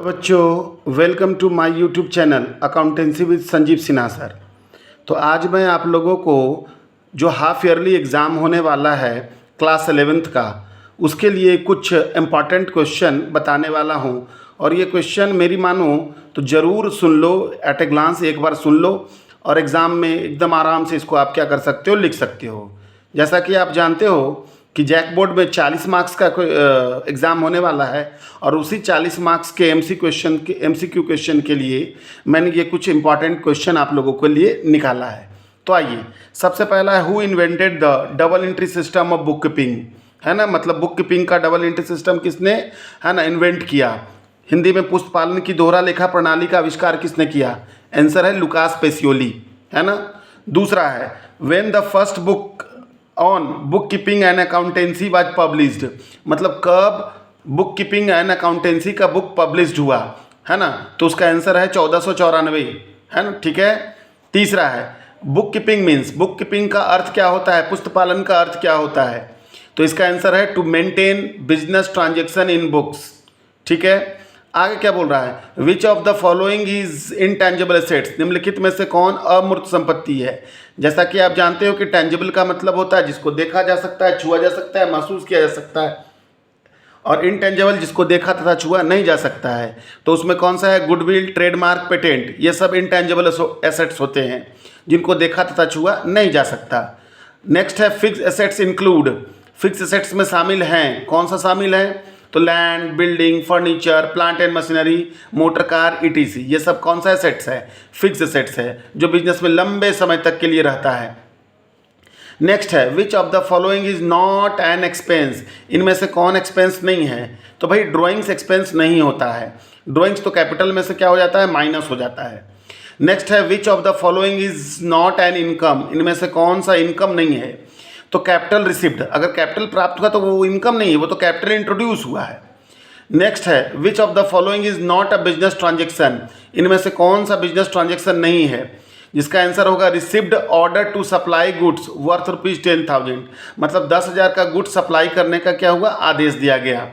बच्चों, welcome to my YouTube channel accountancy with Sanjeev Sinha sir. तो आज मैं आप लोगों को जो हाफ ईयरली एग्ज़ाम होने वाला है क्लास 11th का, उसके लिए कुछ इम्पॉर्टेंट क्वेश्चन बताने वाला हूं। और ये क्वेश्चन मेरी मानो तो ज़रूर सुन लो, एट ए ग्लांस एक बार सुन लो और एग्ज़ाम में एकदम आराम से इसको आप क्या कर सकते हो, लिख सकते हो। जैसा कि आप जानते हो कि जैक बोर्ड में 40 मार्क्स का एग्ज़ाम होने वाला है और उसी 40 मार्क्स के एमसीक्यू क्वेश्चन के लिए मैंने ये कुछ इंपॉर्टेंट क्वेश्चन आप लोगों के लिए निकाला है। तो आइए, सबसे पहला है who invented the double entry system of book keeping, है ना। मतलब बुक कीपिंग का डबल एंट्री सिस्टम किसने, है ना, इन्वेंट किया। हिंदी में पुस्तक पालन की दोहरा लेखा प्रणाली का आविष्कार किसने किया? आंसर है लुकास पेसियोली, है ना। दूसरा है when the first book on book keeping and accountancy was published, मतलब कब बुक कीपिंग एंड अकाउंटेंसी का बुक पब्लिश्ड हुआ, है ना। तो उसका आंसर है 1494, है ना, ठीक है। तीसरा है book keeping means, book keeping का अर्थ क्या होता है, पुस्तक पालन का अर्थ क्या होता है? तो इसका आंसर है to maintain business transaction in books, ठीक है। आगे क्या बोल रहा है, which of the following is intangible assets, निम्नलिखित में से कौन अमूर्त संपत्ति है? जैसा कि आप जानते हो कि टेंजिबल का मतलब होता है जिसको देखा जा सकता है, छुआ जा सकता है, महसूस किया जा सकता है, और इनटेंजिबल जिसको देखा तथा छुआ नहीं जा सकता है। तो उसमें कौन सा है? गुडविल, ट्रेडमार्क, पेटेंट, ये सब इनटेंजिबल एसेट्स होते हैं जिनको देखा तथा छुआ नहीं जा सकता। नेक्स्ट है fix assets include, fix assets में शामिल हैं, कौन सा शामिल है? तो land, building, furniture, plant and machinery, motor car, etc, ये सब कौन सा एसेट्स है? फिक्स एसेट्स है, जो बिजनेस में लंबे समय तक के लिए रहता है। नेक्स्ट है which of the following is not an expense, इनमें से कौन एक्सपेंस नहीं है? तो भाई ड्राइंग्स एक्सपेंस नहीं होता है, ड्राइंग्स तो कैपिटल में से क्या हो जाता है, माइनस हो जाता है। नेक्स्ट है which of the following is not an income, इनमें से कौन सा इनकम नहीं है? तो कैपिटल रिसिप्ट, अगर कैपिटल प्राप्त हुआ तो वो इनकम नहीं है, वो तो कैपिटल इंट्रोड्यूस हुआ है। नेक्स्ट है which of the following is not a business transaction, इनमें से कौन सा बिजनेस ट्रांजेक्शन नहीं है? जिसका आंसर होगा received order to supply goods worth ₹10,000, मतलब 10,000 का गुड्स सप्लाई करने का क्या हुआ, आदेश दिया गया।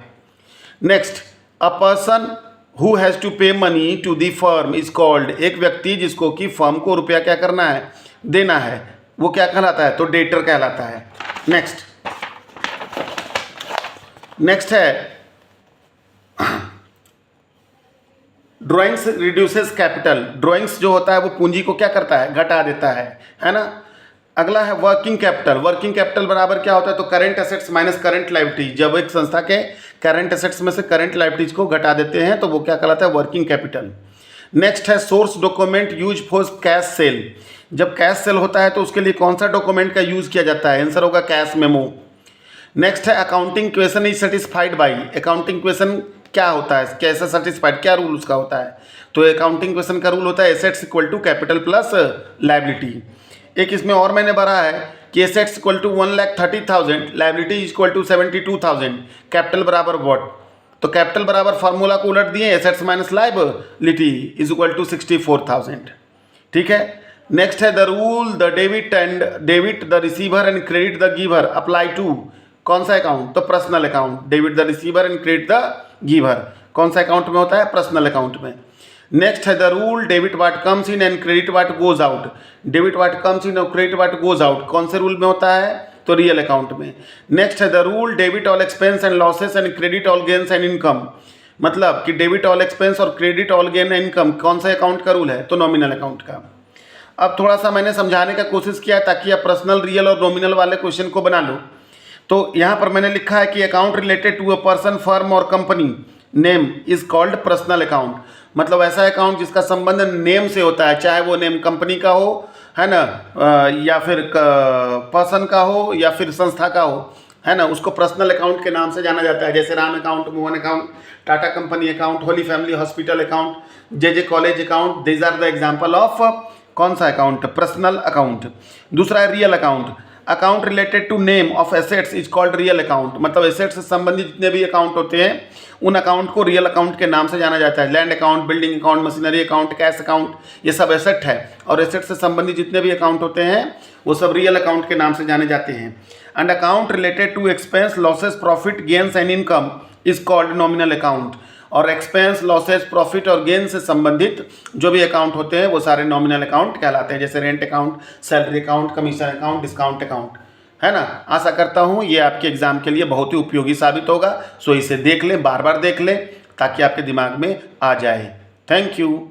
Next, a person who has to pay money to the firm is called, एक व्यक्ति जिसको कि फर्म को रुपया क्या करना है, देना है, वो क्या कहलाता है? तो डेटर कहलाता है। नेक्स्ट है ड्राइंग्स रिड्यूसेस कैपिटल, ड्राइंग्स जो होता है वो पूंजी को क्या करता है, घटा देता है ना। अगला है वर्किंग कैपिटल, वर्किंग कैपिटल बराबर क्या होता है? तो current assets minus current liabilities, जब एक संस्था के करंट एसेट्स में से करंट लायबिलिटीज को घटा देते हैं तो वो क्या कहलाता है, वर्किंग कैपिटल। नेक्स्ट है source document use for cash cell, जब कैश सेल होता है तो उसके लिए कौन सा डॉक्यूमेंट का यूज किया जाता है? आंसर होगा कैश मेमो। नेक्स्ट है accounting question is satisfied by, accounting question क्या होता है, कैसे सेटिस्फाइड, क्या रूल उसका होता है? तो अकाउंटिंग क्वेश्चन का रूल होता है assets equal to capital plus liability. एक इसमें और मैंने भरा है कि assets equal to 1,30,000, liability equal to 72,000, capital बराबर व्हाट? तो कैपिटल बराबर फार्मूला को उलट दिए, assets minus liability is equal to 64,000, ठीक है। नेक्स्ट है the rule the debit the receiver and credit the giver apply to, कौन सा अकाउंट? तो personal account. Debit the receiver and credit the giver कौन सा अकाउंट में होता है? पर्सनल अकाउंट में। नेक्स्ट है the rule debit what comes in and credit what goes out, debit what comes in और क्रेडिट व्हाट गोज आउट कौन से रूल में होता है? तो रियल अकाउंट में। नेक्स्ट है the rule debit all expense and losses and credit all gains and income, मतलब कि डेबिट ऑल एक्सपेंस और credit all gain and income कौन सा अकाउंट का रूल है? तो नॉमिनल अकाउंट का। अब थोड़ा सा मैंने समझाने का कोशिश किया ताकि आप पर्सनल, रियल और नॉमिनल वाले क्वेश्चन को बना लो। तो यहाँ पर मैंने लिखा है कि account related to a person, firm और company name is called personal account, मतलब ऐसा अकाउंट जिसका संबंध नेम से होता है, चाहे वो नेम कंपनी का हो, है ना, या फिर पर्सन का हो या फिर संस्था का हो, है ना, उसको पर्सनल अकाउंट के नाम से जाना जाता है। जैसे Ram account, Mohan account, Tata company account, Holy Family Hospital account, J college account, these are the example of कौन सा अकाउंट? Personal account. दूसरा है real account, account related to name of assets is called real account, मतलब assets से संबंधित जितने भी account होते हैं उन अकाउंट को रियल अकाउंट के नाम से जाना जाता है। Land account, building account, machinery account, cash account, ये सब एसेट है और एसेट से संबंधित जितने भी अकाउंट होते हैं वो सब रियल अकाउंट के नाम से जाने जाते हैं। And account related to expense, losses, profit, gains and income is called nominal account, और एक्सपेंस, लॉसेस, प्रॉफिट और गेन से संबंधित जो भी अकाउंट होते हैं वो सारे नॉमिनल अकाउंट कहलाते हैं, जैसे rent account, salary account, commission account, discount account, है ना। आशा करता हूँ ये आपके एग्जाम के लिए बहुत ही उपयोगी साबित होगा। सो इसे देख लें, बार बार देख लें ताकि आपके दिमाग में आ जाए। Thank you.